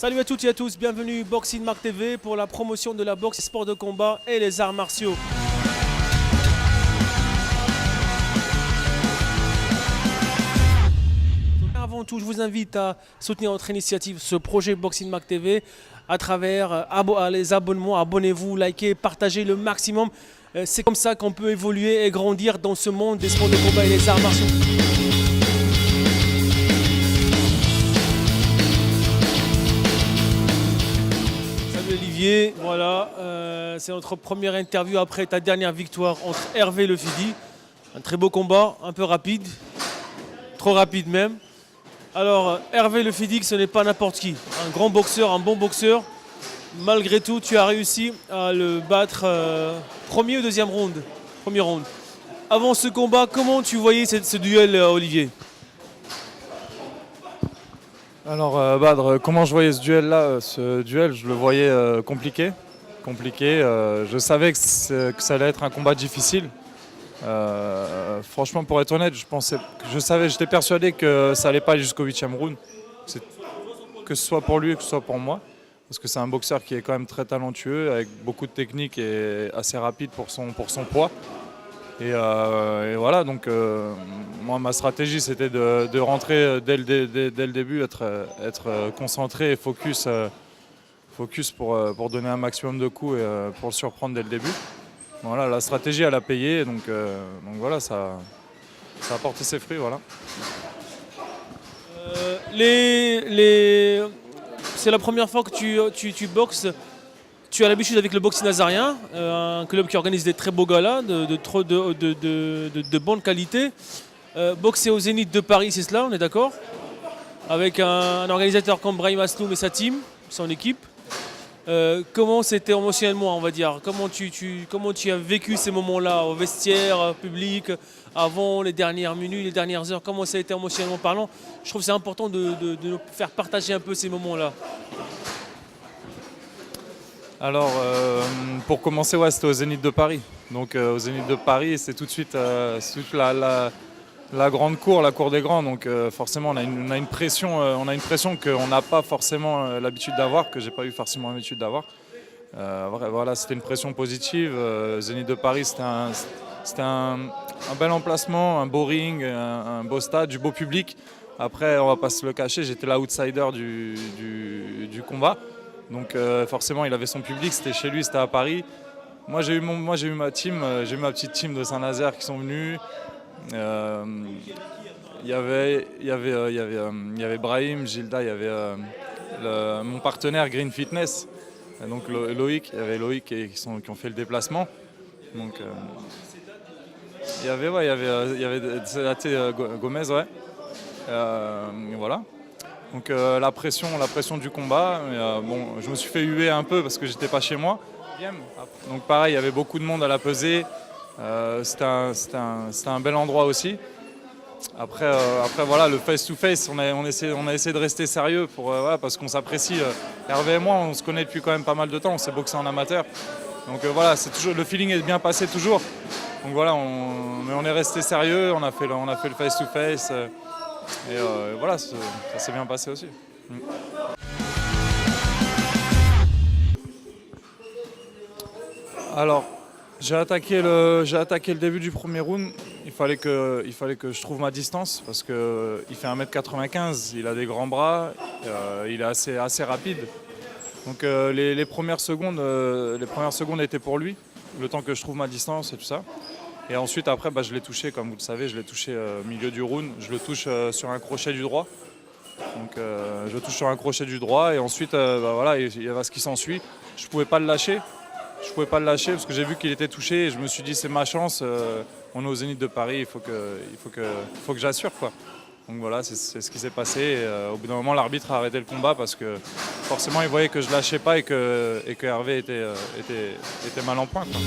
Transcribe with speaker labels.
Speaker 1: Salut à toutes et à tous, bienvenue Boxing Mark TV pour la promotion de la boxe, sport de combat et les arts martiaux. Avant tout, je vous invite à soutenir notre initiative, ce projet Boxing Mark TV, à travers les abonnements. Abonnez-vous, likez, partagez le maximum. C'est comme ça qu'on peut évoluer et grandir dans ce monde des sports de combat et des arts martiaux. Olivier, voilà, c'est notre première interview après ta dernière victoire entre Hervé Lefidi. Un très beau combat, un peu rapide, trop rapide même. Alors Hervé Lefidi, ce n'est pas n'importe qui, un grand boxeur, un bon boxeur. Malgré tout, tu as réussi à le battre premier ou deuxième round, premier round. Avant ce combat, comment tu voyais ce duel, Olivier ?
Speaker 2: Alors Badr, comment je voyais ce duel-là? Ce duel, je le voyais compliqué. Je savais que ça allait être un combat difficile. Franchement, pour être honnête, j'étais persuadé que ça allait pas aller jusqu'au 8e round. Que ce soit pour lui, que ce soit pour moi. Parce que c'est un boxeur qui est quand même très talentueux, avec beaucoup de technique et assez rapide pour son poids. Et voilà, donc moi ma stratégie c'était de rentrer dès le début, être concentré et focus pour donner un maximum de coups et pour le surprendre dès le début. Voilà, la stratégie elle a payé, donc voilà, ça a porté ses fruits. Voilà.
Speaker 1: C'est la première fois que tu boxes. Tu as l'habitude avec le Boxing Nazarien, un club qui organise des très beaux galas de bonne qualité. Boxer au Zénith de Paris, c'est cela, on est d'accord ? Avec un organisateur comme Brahim Asloum et sa team, son équipe. Comment c'était émotionnellement, on va dire ? Comment tu as vécu ces moments-là, au vestiaire, public, avant les dernières minutes, les dernières heures ? Comment ça a été émotionnellement parlant ? Je trouve que c'est important de nous faire partager un peu ces moments-là.
Speaker 2: Alors, pour commencer, ouais, c'était au Zénith de Paris. Donc, au Zénith de Paris, c'est tout de suite la grande cour, la cour des grands. Donc, forcément, on a une pression qu'on n'a pas forcément l'habitude d'avoir, que j'ai pas eu forcément l'habitude d'avoir. Voilà, c'était une pression positive. Zénith de Paris, c'était un bel emplacement, un beau ring, un beau stade, du beau public. Après, on va pas se le cacher, j'étais l'outsider du combat. Donc forcément, il avait son public, c'était chez lui, c'était à Paris. Moi, j'ai eu ma team, j'ai eu ma petite team de Saint-Nazaire qui sont venus. Il y avait Brahim, Gilda, il y avait mon partenaire Green Fitness, donc Loïc, il y avait Loïc qui ont fait le déplacement. Donc il y avait Gomez, ouais. Voilà. Donc la pression du combat, bon, je me suis fait huer un peu parce que j'étais pas chez moi. Donc pareil, il y avait beaucoup de monde à la pesée. C'était un bel endroit aussi. Après voilà, le face-to-face, on a essayé de rester sérieux voilà, parce qu'on s'apprécie. Hervé et moi, on se connaît depuis quand même pas mal de temps, on s'est boxé en amateur. Donc voilà, le feeling est bien passé toujours. Donc voilà, on est resté sérieux, on a fait le face-to-face. Et voilà, ça s'est bien passé aussi. Alors, j'ai attaqué le début du premier round. Il fallait que je trouve ma distance parce qu'il fait 1m95, il a des grands bras, il est assez rapide. Donc les premières secondes étaient pour lui, le temps que je trouve ma distance et tout ça. Et ensuite, après, je l'ai touché, comme vous le savez, je l'ai touché au milieu du round. Je le touche sur un crochet du droit. Donc, je le touche sur un crochet du droit. Et ensuite, voilà, il y avait ce qui s'ensuit. Je ne pouvais pas le lâcher. Parce que j'ai vu qu'il était touché. Et je me suis dit, c'est ma chance. On est au Zénith de Paris. Il faut que j'assure, quoi. Donc voilà, c'est ce qui s'est passé. Et, au bout d'un moment, l'arbitre a arrêté le combat parce que forcément, il voyait que je ne lâchais pas et que Hervé était mal en point, quoi.